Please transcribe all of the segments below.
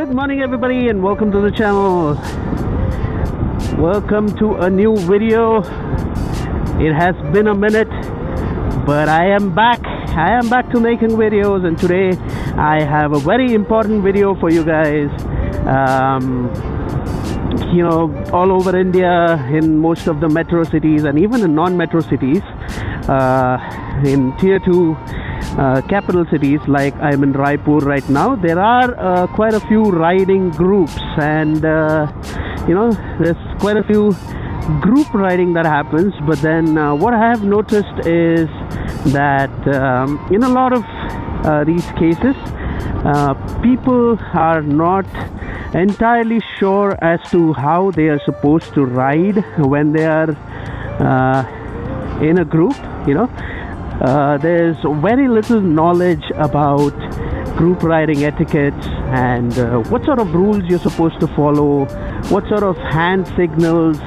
Good morning everybody and welcome to the channel. Welcome to a new video. It has been a minute, but I am back to making videos, and today I have a very important video for you guys. All over India, in most of the metro cities and even in non-metro cities, in tier 2 capital cities, like I'm in Raipur right now, there are quite a few riding groups, and there's quite a few group riding that happens. But then what I have noticed is that in a lot of these cases, people are not entirely sure as to how they are supposed to ride when they are in a group. There's very little knowledge about group riding etiquettes and what sort of rules you're supposed to follow, what sort of hand signals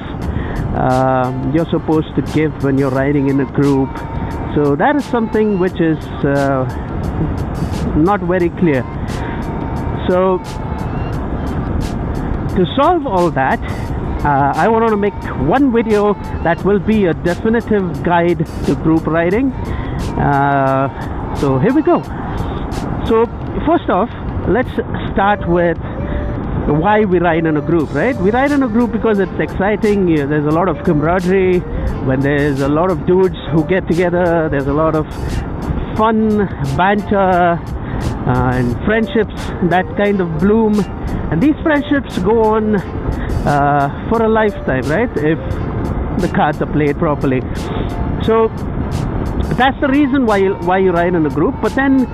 you're supposed to give when you're riding in a group. So that is something which is not very clear. So to solve all that, I wanted to make one video that will be a definitive guide to group riding. So here we go. So first off, let's start with why we ride in a group, right? We ride in a group because it's exciting. There's a lot of camaraderie. When there's a lot of dudes who get together, there's a lot of fun, banter, and friendships that kind of bloom. And these friendships go on for a lifetime, right? If the cards are played properly. So that's the reason why you ride in a group. But then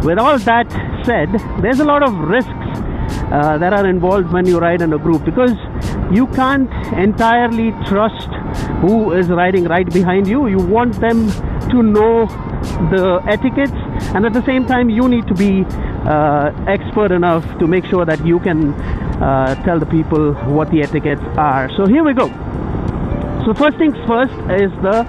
with all that said, there's a lot of risks that are involved when you ride in a group, because you can't entirely trust who is riding right behind you. You want them to know the etiquettes, and at the same time you need to be expert enough to make sure that you can tell the people what the etiquettes are. So here we go. So first things first is the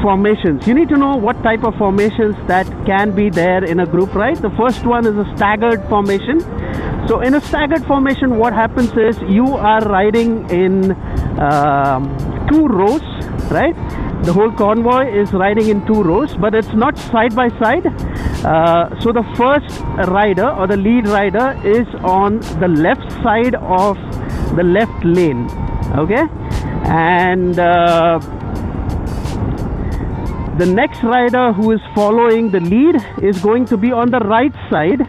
formations. You need to know what type of formations that can be there in a group ride. The first one is a staggered formation. So in a staggered formation, what happens is you are riding in 2 rows, right? The whole convoy is riding in 2 rows, but it's not side by side. So the first rider or the lead rider is on the left side of the left lane, okay? And the next rider who is following the lead is going to be on the right side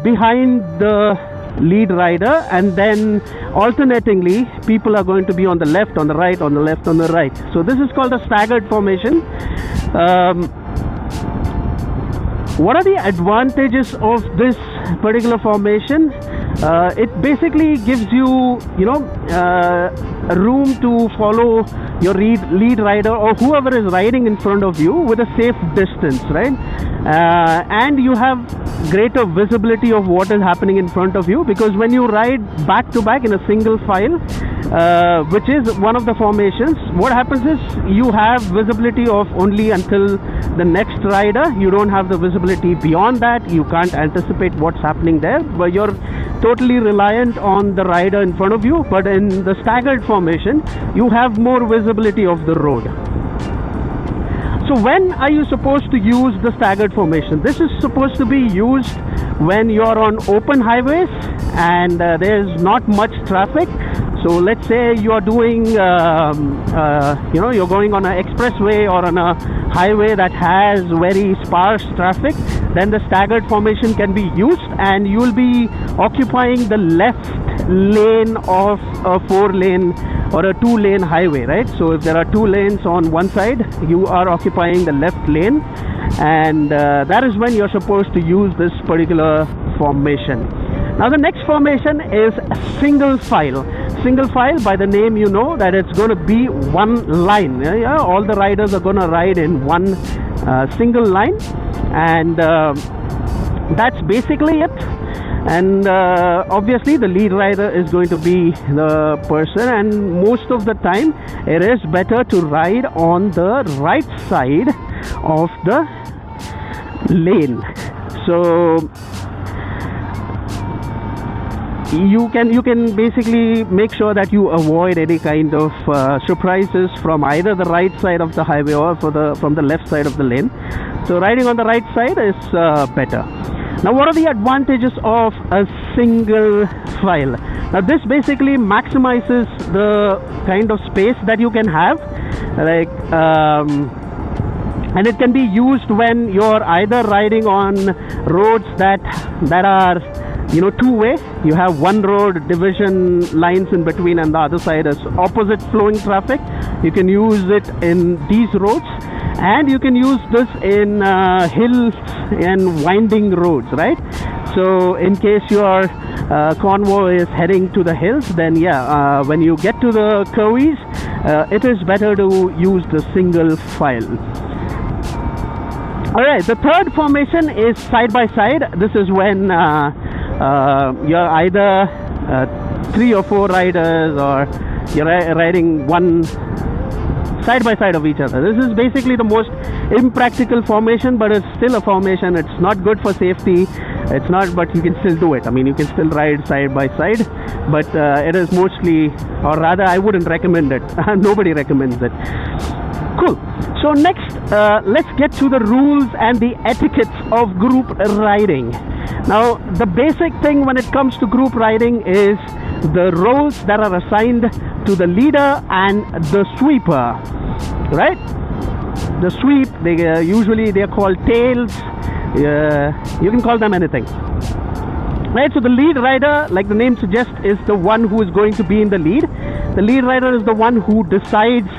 behind the lead rider, and then alternatingly people are going to be on the left, on the right, on the left, on the right. So this is called a staggered formation. What are the advantages of this particular formation? It basically gives you room to follow your lead rider or whoever is riding in front of you with a safe distance, right? And you have greater visibility of what is happening in front of you, because when you ride back to back in a single file, which is one of the formations, what happens is you have visibility of only until the next rider. You don't have the visibility beyond that. You can't anticipate what's happening there, but you're totally reliant on the rider in front of you. But in the staggered formation, you have more visibility of the road. So when are you supposed to use the staggered formation? This is supposed to be used when you're on open highways and there's not much traffic. So let's say you're doing, you're going on an expressway or on a highway that has very sparse traffic, then the staggered formation can be used, and you'll be occupying the left lane of a 4-lane or a 2-lane highway, right? So if there are 2 lanes on one side, you are occupying the left lane, and that is when you're supposed to use this particular formation. Now the next formation is single file. Single file, by the name you know that it's going to be one line. Yeah, all the riders are going to ride in one single line, and that's basically it. And obviously the lead rider is going to be the person, and most of the time it is better to ride on the right side of the lane. So you can basically make sure that you avoid any kind of surprises from either the right side of the highway or from the left side of the lane. So riding on the right side is better. Now, what are the advantages of a single file? Now, this basically maximizes the kind of space that you can have, like and it can be used when you're either riding on roads that are two-way. You have one road division lines in between and the other side is opposite flowing traffic. You can use it in these roads, and you can use this in hills and winding roads, right? So in case your convoy is heading to the hills, then when you get to the curvies, it is better to use the single file. Alright, the third formation is side by side. This is when you're either 3 or 4 riders, or you're riding one side by side of each other. This is basically the most impractical formation, but it's still a formation. It's not good for safety. It's not, but you can still do it. I mean, you can still ride side by side, but it is mostly, or rather, I wouldn't recommend it. Nobody recommends it. Cool. So next, let's get to the rules and the etiquettes of group riding. Now, the basic thing when it comes to group riding is the roles that are assigned to the leader and the sweeper, right? The sweep, usually they're called tails. You can call them anything, right? So the lead rider, like the name suggests, is the one who is going to be in the lead. The lead rider is the one who decides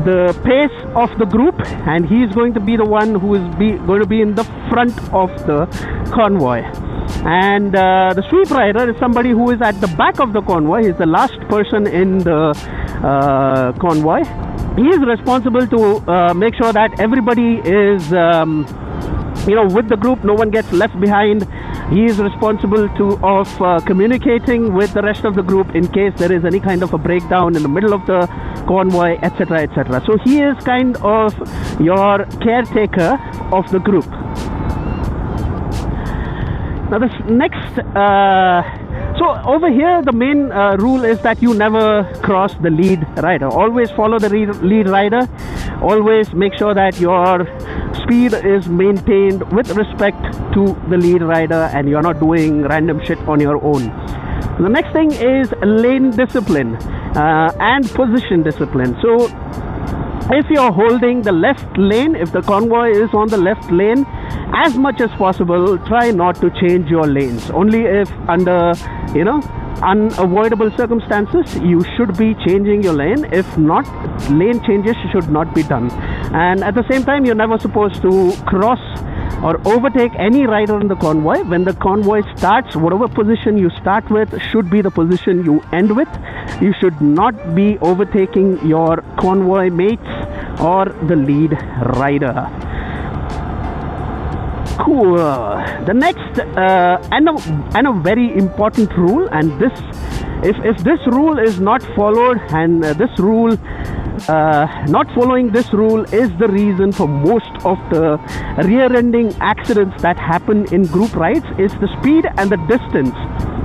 the pace of the group, and he is going to be the one who is going to be in the front of the convoy. And the sweep rider is somebody who is at the back of the convoy. He's the last person in the convoy. He is responsible to make sure that everybody is with the group, no one gets left behind. He is responsible of communicating with the rest of the group in case there is any kind of a breakdown in the middle of the convoy, etc., etc. So he is kind of your caretaker of the group. Now this next, so over here the main rule is that you never cross the lead rider. Always follow the lead rider. Always make sure that your speed is maintained with respect to the lead rider and you're not doing random shit on your own. The next thing is lane discipline and position discipline. So if you're holding the left lane, if the convoy is on the left lane, as much as possible try not to change your lanes. Only if under unavoidable circumstances you should be changing your lane. If not, lane changes should not be done. And at the same time, you're never supposed to cross or overtake any rider in the convoy. When the convoy starts, whatever position you start with should be the position you end with. You should not be overtaking your convoy mates or the lead rider. Cool. The next and a very important rule, and this, if this rule is not followed, and this rule not following this rule is the reason for most of the rear-ending accidents that happen in group rides, is the speed and the distance.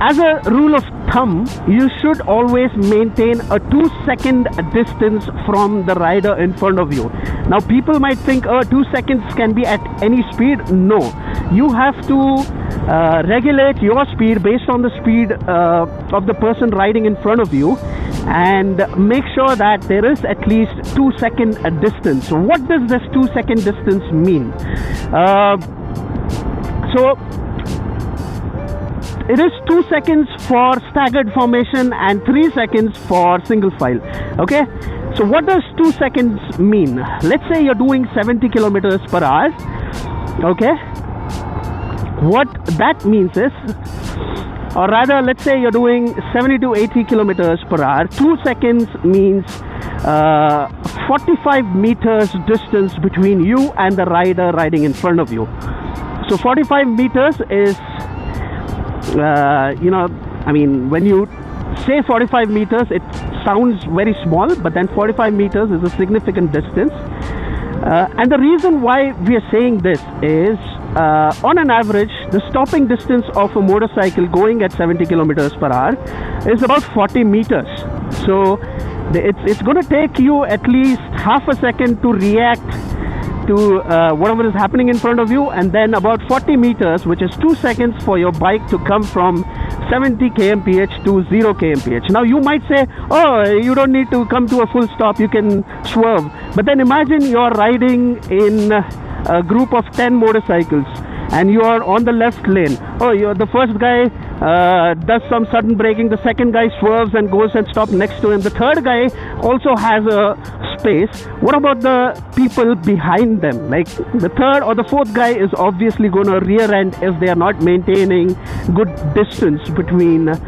As a rule of thumb, you should always maintain a 2-second distance from the rider in front of you. Now people might think 2 seconds can be at any speed. No, you have to regulate your speed based on the speed of the person riding in front of you, and make sure that there is at least 2-second distance. What does this 2-second distance mean? So it is 2 seconds for staggered formation and 3 seconds for single file. Okay, so what does 2 seconds mean? Let's say you're doing 70 kilometers per hour. Okay, what that means is, or rather, let's say you're doing 70 to 80 kilometers per hour. 2 seconds means 45 meters distance between you and the rider riding in front of you. So 45 meters is, I mean, when you say 45 meters, it sounds very small, but then 45 meters is a significant distance. And the reason why we are saying this is on an average, the stopping distance of a motorcycle going at 70 kilometers per hour is about 40 meters. So it's going to take you at least half a second to react to whatever is happening in front of you, and then about 40 meters, which is 2 seconds for your bike to come from 70 kmph to 0 kmph. Now you might say, oh, you don't need to come to a full stop, you can swerve. But then imagine you're riding in a group of 10 motorcycles and you are on the left lane. Oh, you're the first guy does some sudden braking, the second guy swerves and goes and stops next to him, the third guy also has a space. What about the people behind them? Like the third or the fourth guy is obviously going to rear end if they are not maintaining good distance between the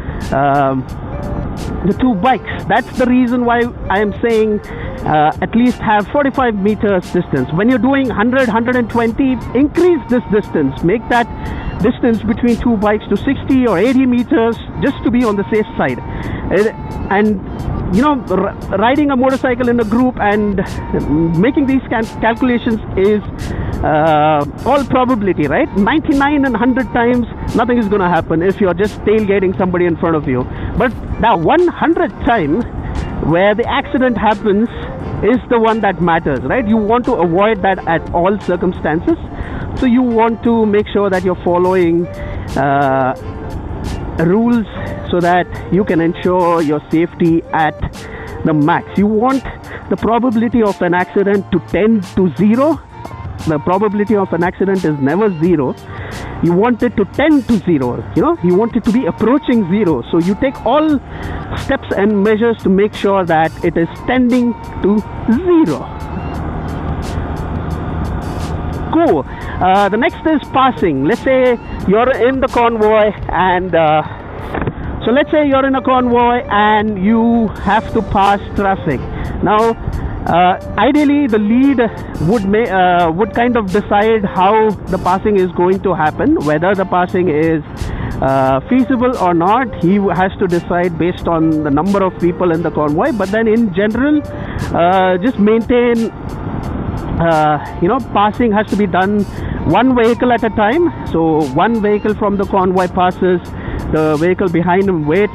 two bikes. That's the reason why I am saying at least have 45 meters distance. When you're doing 100, 120, increase this distance. Make that distance between two bikes to 60 or 80 meters just to be on the safe side. And you know, riding a motorcycle in a group and making these calculations is all probability, right? 99 and 100 times nothing is going to happen if you're just tailgating somebody in front of you. But that 100th time where the accident happens is the one that matters, right? You want to avoid that at all circumstances. So you want to make sure that you're following rules so that you can ensure your safety at the max. You want the probability of an accident to tend to zero. The probability of an accident is never zero. You want it to tend to zero. You know, you want it to be approaching zero. So you take all steps and measures to make sure that it is tending to zero. Cool. The next is passing. Let's say you're in the convoy and so let's say you're in a convoy and you have to pass traffic. Now ideally the lead would kind of decide how the passing is going to happen, whether the passing is feasible or not. He has to decide based on the number of people in the convoy. But then in general, just maintain passing has to be done one vehicle at a time. So one vehicle from the convoy passes, the vehicle behind him waits.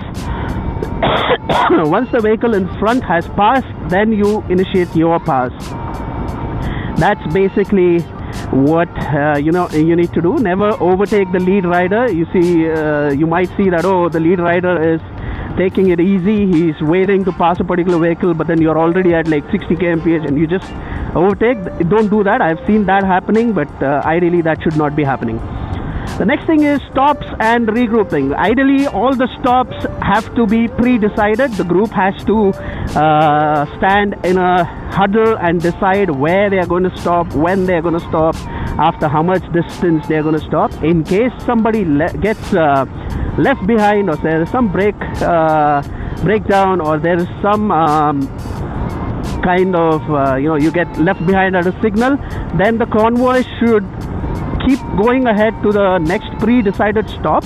Once the vehicle in front has passed, then you initiate your pass. That's basically what you need to do. Never overtake the lead rider. You see, you might see that, oh, the lead rider is taking it easy, he's waiting to pass a particular vehicle, but then you're already at like 60 kmph and you just overtake. Don't do that. I've seen that happening, but ideally that should not be happening. The next thing is stops and regrouping. Ideally, all the stops have to be pre-decided. The group has to stand in a huddle and decide where they are going to stop, when they are going to stop, after how much distance they are going to stop. In case somebody gets left behind, or there is some breakdown, or there is some kind of you get left behind at a signal, then the convoy should keep going ahead to the next pre-decided stop,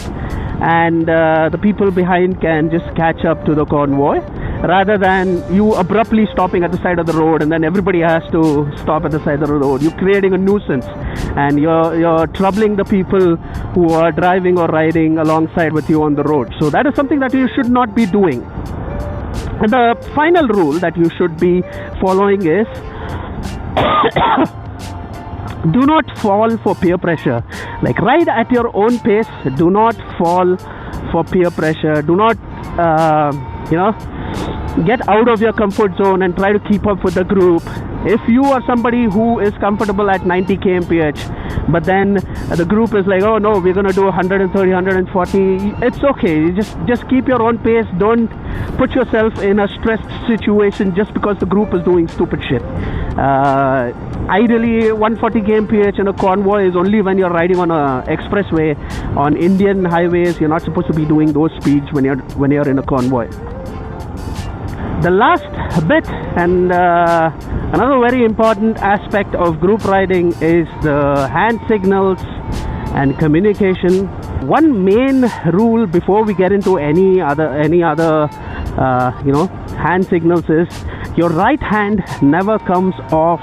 and the people behind can just catch up to the convoy, rather than you abruptly stopping at the side of the road and then everybody has to stop at the side of the road. You're creating a nuisance and you're troubling the people who are driving or riding alongside with you on the road. So that is something that you should not be doing. And the final rule that you should be following is do not fall for peer pressure. Like, ride at your own pace. Do not fall for peer pressure. Do not get out of your comfort zone and try to keep up with the group. If you are somebody who is comfortable at 90 kmph, but then the group is like, oh no, we're going to do 130, 140, it's okay. Just keep your own pace. Don't put yourself in a stressed situation just because the group is doing stupid shit. Ideally, 140 kmph in a convoy is only when you're riding on a expressway. On Indian highways, you're not supposed to be doing those speeds when you're in a convoy. The last bit and another very important aspect of group riding is the hand signals and communication. One main rule before we get into any other hand signals is your right hand never comes off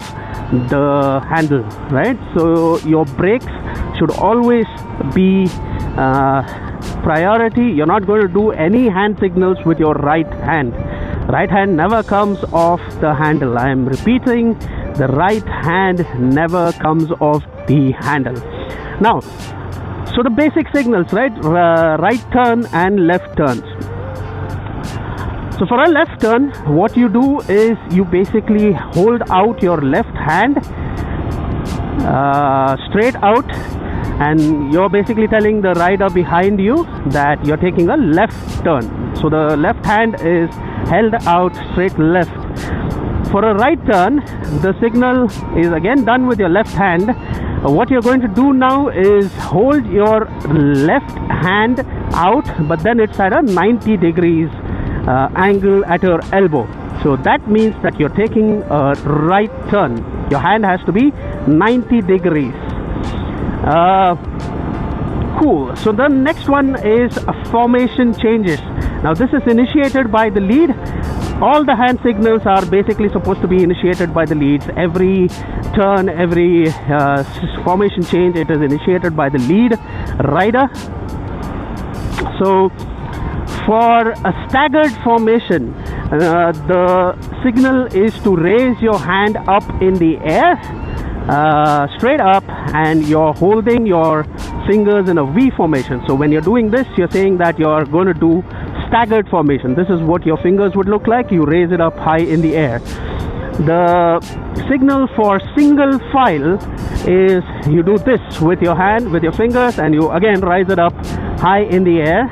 the handle, right? So your brakes should always be priority. You're not going to do any hand signals with your right hand. Right hand never comes off the handle. I am repeating, the right hand never comes off the handle. Now, so the basic signals, right? Right turn and left turns. So for a left turn, what you do is you basically hold out your left hand straight out, and you're basically telling the rider behind you that you're taking a left turn. So the left hand is held out straight left. For a right turn, the signal is again done with your left hand. What you're going to do now is hold your left hand out, but then it's at a 90 degrees angle at your elbow. So that means that you're taking a right turn. Your hand has to be 90 degrees. Cool. So the next one is formation changes. Now this is initiated by the lead. All the hand signals are basically supposed to be initiated by the leads. Every turn, every formation change, it is initiated by the lead rider. So for a staggered formation, the signal is to raise your hand up in the air, straight up, and you're holding your fingers in a V formation. So when you're doing this, you're saying that you're going to do staggered formation. This is what your fingers would look like. You raise it up high in the air. The signal for single file is you do this with your hand, with your fingers, and you again rise it up high in the air.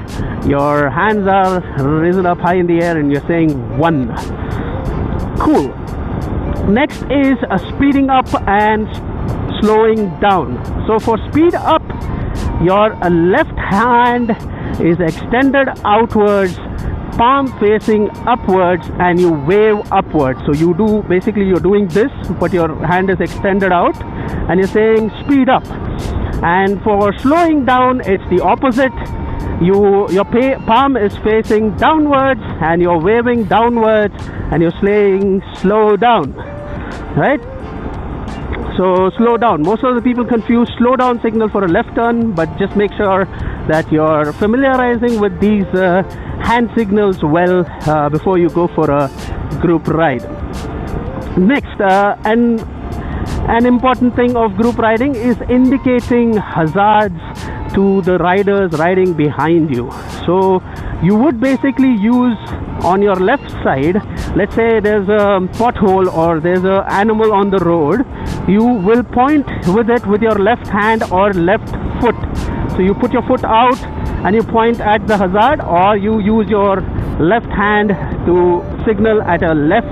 Your hands are raised up high in the air and you're saying 1. Cool. Next is a speeding up and slowing down. So for speed up, your left hand is extended outwards, palm facing upwards, and you wave upwards. So you do, basically you're doing this, but your hand is extended out and you're saying speed up. And for slowing down, it's the opposite. Your palm is facing downwards and you're waving downwards and you're saying slow down, right? So slow down. Most of the people confuse slow down signal for a left turn, but just make sure that you're familiarizing with these hand signals well before you go for a group ride. Next, an important thing of group riding is indicating hazards to the riders riding behind you. So you would basically use on your left side, let's say there's a pothole or there's an animal on the road, you will point with it with your left hand or left foot. So you put your foot out and you point at the hazard, or you use your left hand to signal at a left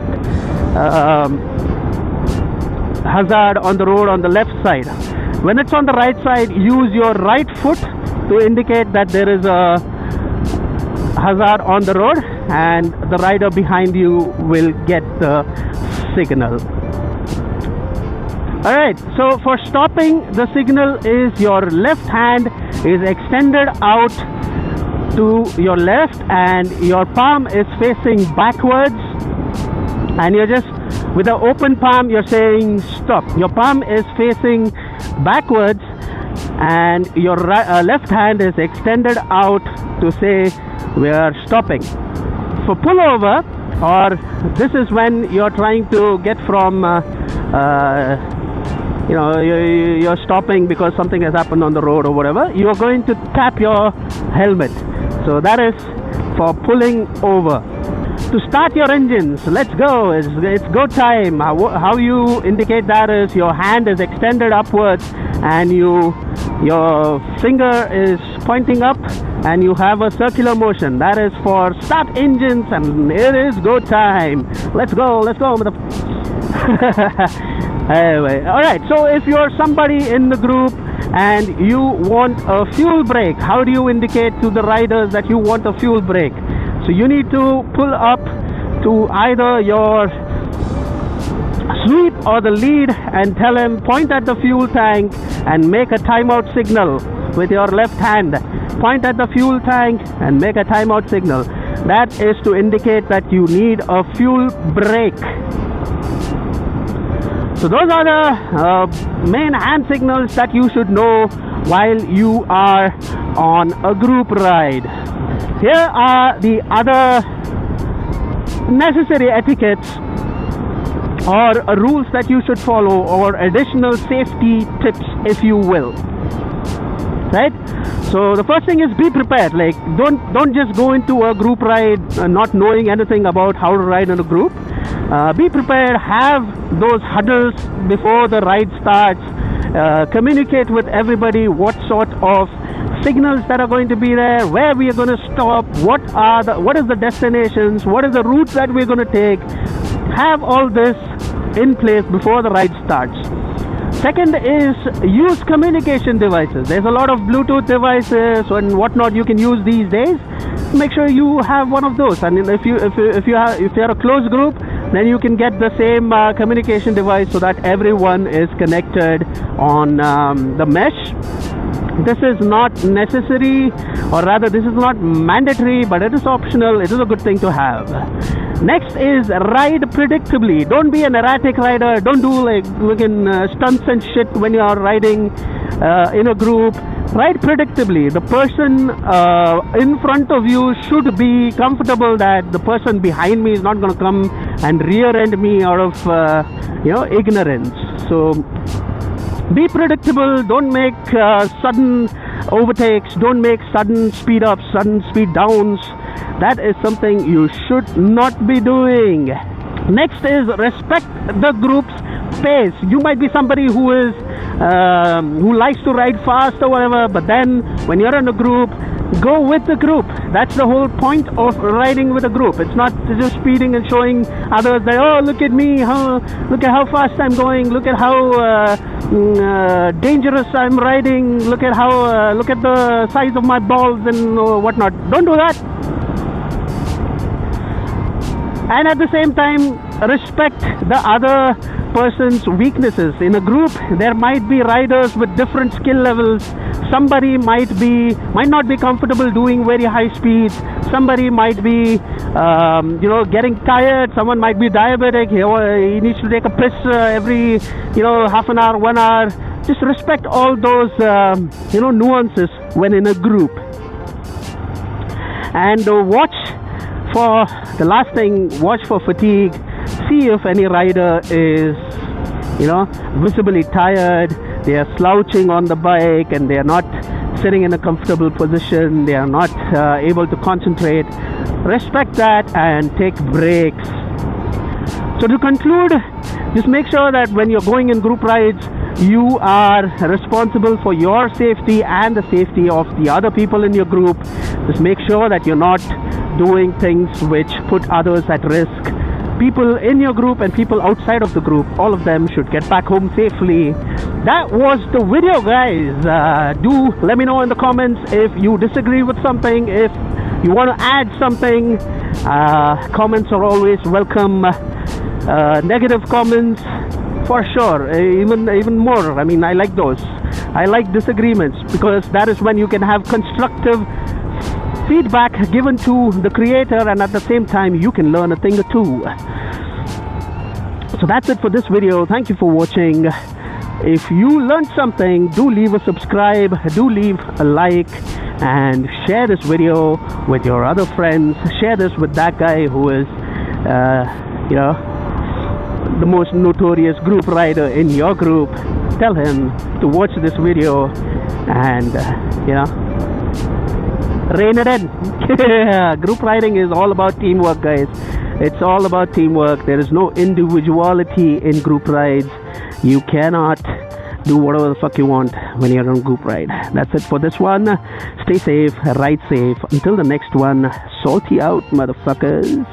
hazard on the road on the left side. When it's on the right side, use your right foot to indicate that there is a hazard on the road, and the rider behind you will get the signal. Alright, so for stopping, the signal is your left hand is extended out to your left and your palm is facing backwards, and you're just with the open palm you're saying stop. Your palm is facing backwards and your left hand is extended out to say we are stopping. For pullover, or this is when you're trying to get from you're stopping because something has happened on the road or whatever, you are going to tap your helmet. So that is for pulling over. To start your engines, let's go, it's go time. How you indicate that is your hand is extended upwards and your finger is pointing up and you have a circular motion. That is for start engines, and it is go time. Let's go anyway, alright, so if you're somebody in the group and you want a fuel break, how do you indicate to the riders that you want a fuel break? So you need to pull up to either your sweep or the lead and tell him, point at the fuel tank and make a timeout signal with your left hand. Point at the fuel tank and make a timeout signal. That is to indicate that you need a fuel break. So those are the main hand signals that you should know while you are on a group ride. Here are the other necessary etiquettes or rules that you should follow, or additional safety tips, if you will. Right? So the first thing is be prepared. Like, don't just go into a group ride not knowing anything about how to ride in a group. Be prepared. Have those huddles before the ride starts. Communicate with everybody what sort of signals that are going to be there, where we are going to stop, what is the destinations, what is the route that we're going to take. Have all this in place before the ride starts. Second is use communication devices. There's a lot of Bluetooth devices and whatnot you can use these days. Make sure you have one of those. And if you're a close group, then you can get the same communication device so that everyone is connected on the mesh. This is not necessary, or rather this is not mandatory, but it is optional. It is a good thing to have. Next is ride predictably. Don't be an erratic rider. Don't do like stunts and shit when you are riding in a group. Ride predictably. The person in front of you should be comfortable that the person behind me is not going to come and rear end me out of ignorance. So be predictable. Don't make sudden overtakes. Don't make sudden speed ups, sudden speed downs. That is something you should not be doing. Next is respect the group's pace. You might be somebody who likes to ride fast or whatever, but then when you're in a group, go with the group. That's the whole point of riding with a group. It's not just speeding and showing others that, oh, look at me, look at how fast I'm going, look at how dangerous I'm riding, look at the size of my balls and whatnot. Don't do that. And at the same time, respect the other person's weaknesses. In a group, there might be riders with different skill levels. Somebody might not be comfortable doing very high speeds. Somebody might be getting tired. Someone might be diabetic. He needs to take a piss every half an hour, 1 hour. Just respect all those nuances when in a group. And watch for the last thing. Watch for fatigue. See if any rider is visibly tired. They are slouching on the bike and they are not sitting in a comfortable position. They are not able to concentrate. Respect that and take breaks. So to conclude, just make sure that when you're going in group rides, you are responsible for your safety and the safety of the other people in your group. Just make sure that you're not doing things which put others at risk. People in your group and people outside of the group, all of them should get back home safely. That was the video, guys. Do let me know in the comments if you disagree with something, if you want to add something. Comments are always welcome. Negative comments, for sure, even more. I mean, I like those. I like disagreements, because that is when you can have constructive feedback given to the creator, and at the same time you can learn a thing or two. So that's it for this video. Thank you for watching. If you learned something, do leave a subscribe, do leave a like, and share this video with your other friends. Share this with that guy who is the most notorious group rider in your group. Tell him to watch this video and rein it in. Group riding is all about teamwork, guys. It's all about teamwork. There is no individuality in group rides. You cannot do whatever the fuck you want when you're on group ride. That's it for this one. Stay safe, ride safe. Until the next one, salty out, motherfuckers.